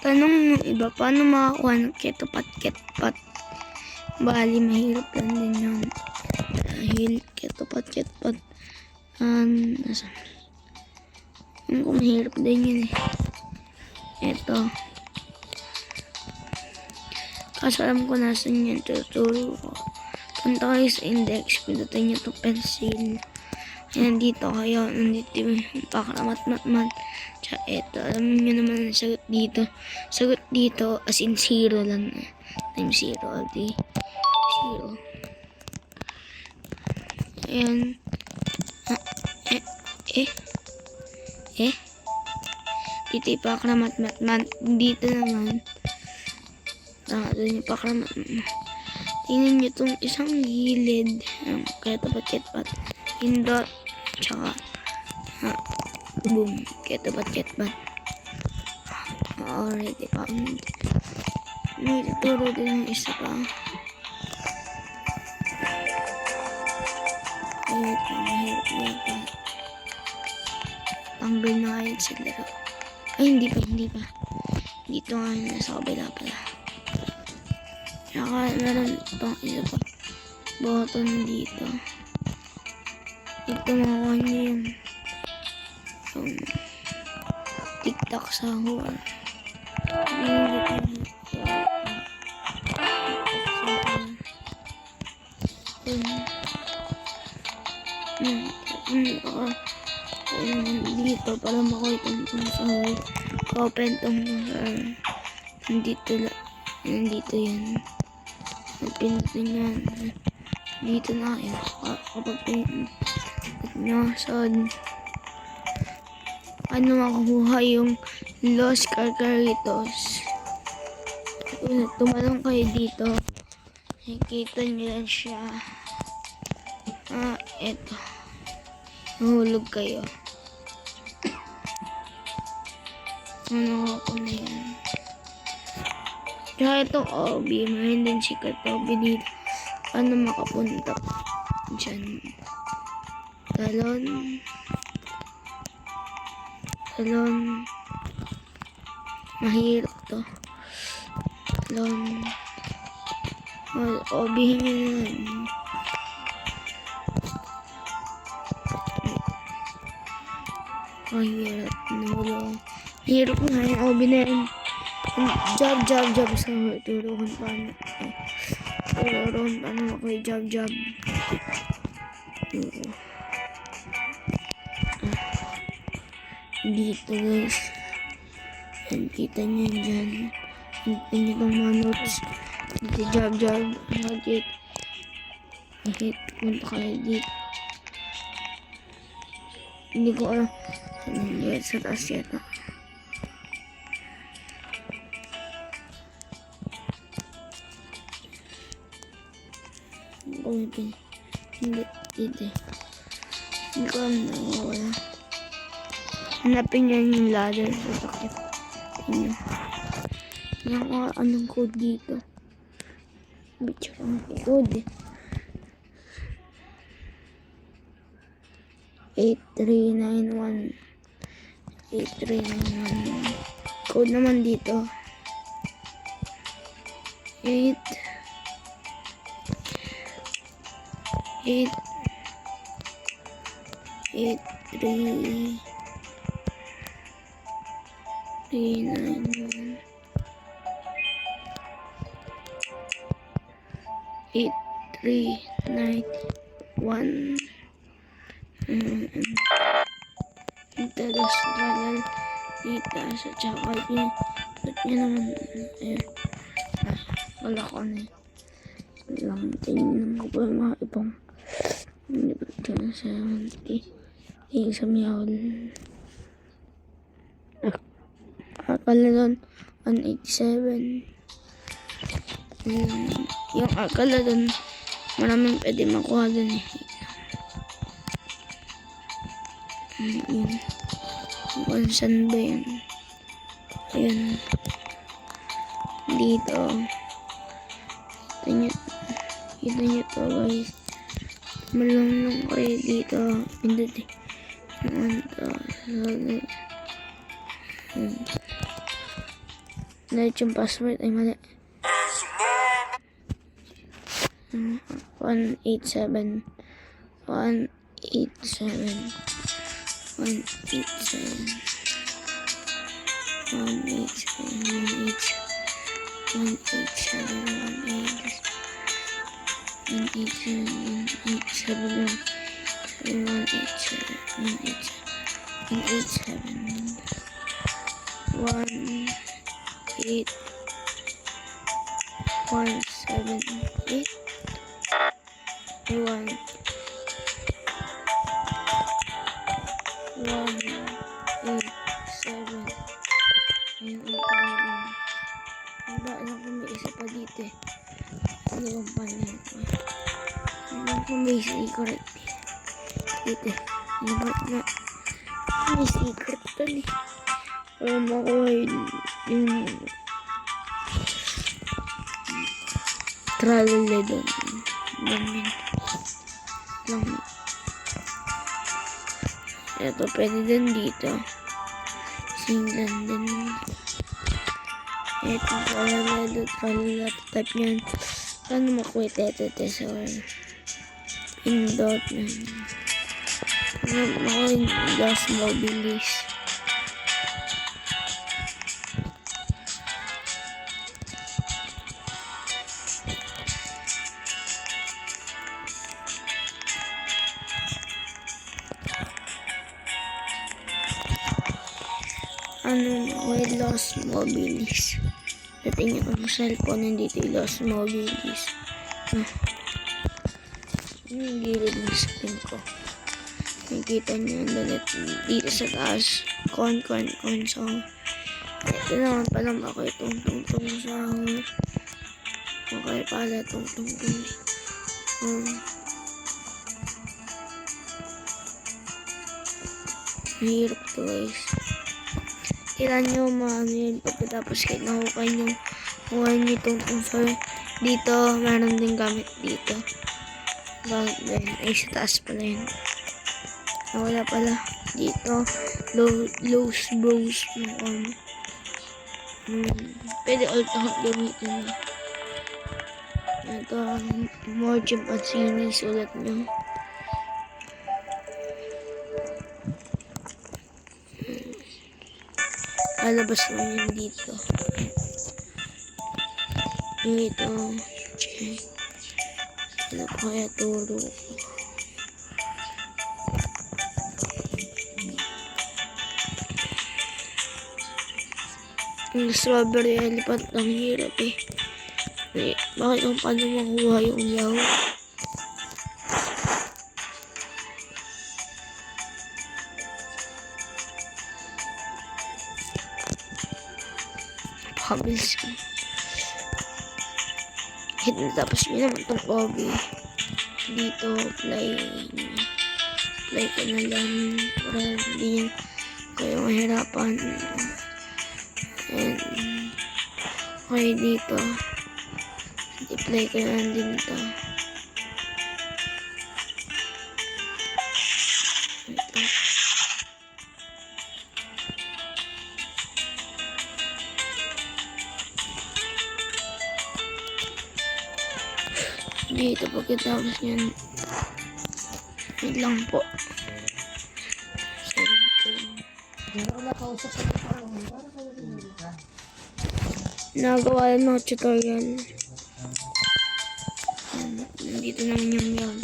Tanong ng iba, paano makakuha ng ketopat? Bali, mahirap lang din yun. Dahil ketopat. Nasa? Kung mahirap din yun eh. Eto. Kaso alam ko nasan yun. Tuturo ko. Punta kayo sa index. Pindutin nyo itong pencil. Ayan dito kayo. Nandito yung pakaramat-matman. Tsaka eto. Alam nyo naman ang sagot dito. Sagot dito as in 0 lang. Times 0. Di 0. Ayan. Dito yung pakaramat-matman. Dito naman. Doon yung pakaramat-matman. Tingnan nyo itong isang gilid. Kaya tapat. Hindot. Tsaka. Boom. Kaya tapat. Already found. May tuturo din ng isa pa. Ayun. Mahirap yata. Tanggal na kayo sa laro. Ay, hindi pa. Dito nga yun. Nasa kabila pala. Saka meron itong isa pa. Button dito. Ito makuha nyo yung TikTok sa huwag. Dito para makuha itong sa huwag. Open itong nandito yan. Pinutin yan. Dito na kayo. Kapag pinutin nyo ano makukuha yung Los Carcaritos. Kung tumalong kayo dito, nakikita nyo lang siya. Eto. Nahulog kayo. Ano ko na yan. Kaya itong Obi, mayroon din si Katobi dito. Paano makapunta dyan? Talon. Mahirap to. Talon. Obihin nyo na yan. Mahirap. Mahirap nga yung Obi na yan. Job sa turo kung paano ako yung job. Dito guys, kita nyo dyan, kita nyo itong mga notes dito. Job hit punta kayo dito. Hindi ko alam sa taas yata. Hindi ko alam na wala. Hanapin nyo yung ladder sa takip. Tingnan. Tingnan ko anong code dito. Bitch, ang code eh. 8391. Code naman dito. 8 3 391 8391 International data sa tsaka niya naman wala ko na lang. Tingnan ko pa yung mga ibang 70 yung sa miyawal. Akala doon 187 yung akala doon maraming pwede makuha doon eh. Yun kung saan ba yun. Ayun dito kita nyo to guys. Malunong kayo dito. Pindot eh. Dahil yung password ay mali. 187 187 Ayun ang pangalan. Diba, alam ko may isa pa dito eh. Ano yung pangalan ko? Alam ko may secret dito eh. Ano ba na? May secret to eh. Para makuha yung tralala doon. Lamin. Lang. Ito, pwede din dito. Singlan din. Ito, tralala, type nyan. Paano makuha ito, tesor? Pindot na. Makuha yung gas mo, bilis. May Los Mobilis. Dating niya kung cellphone, nandito yung Los Mobilis. Yung gilid ng screen ko. Nakikita niyo doon dito sa taas. Console. Ito naman pala ako itong tungtong sahur. Okay pala itong tungtong. Mahirap to guys. Kailan nyo maano yun pagkatapos kayo nahukay nyo kuha nyo itong dito meron din gamit dito bakit din ay sa taas pala yun wala pala dito lows bros pwede alt account gamitin mo ito more jump at sinis ulit nyo lalabas lang yun dito. Ito. Check. Ano kaya turo ko? Yung strawberry elephant ang hirap eh. Bakit kung paano makuha yung Yahoo? Habilis ko. Hit na tapos yun naman itong hobby. Dito, play ko na lang para hindi kayo mahirapan. And, okay dito. I-play ko na din ito. Dito pagkatapos yan wait lang po nagawa yung mga tutorial yan. Nandito naman yung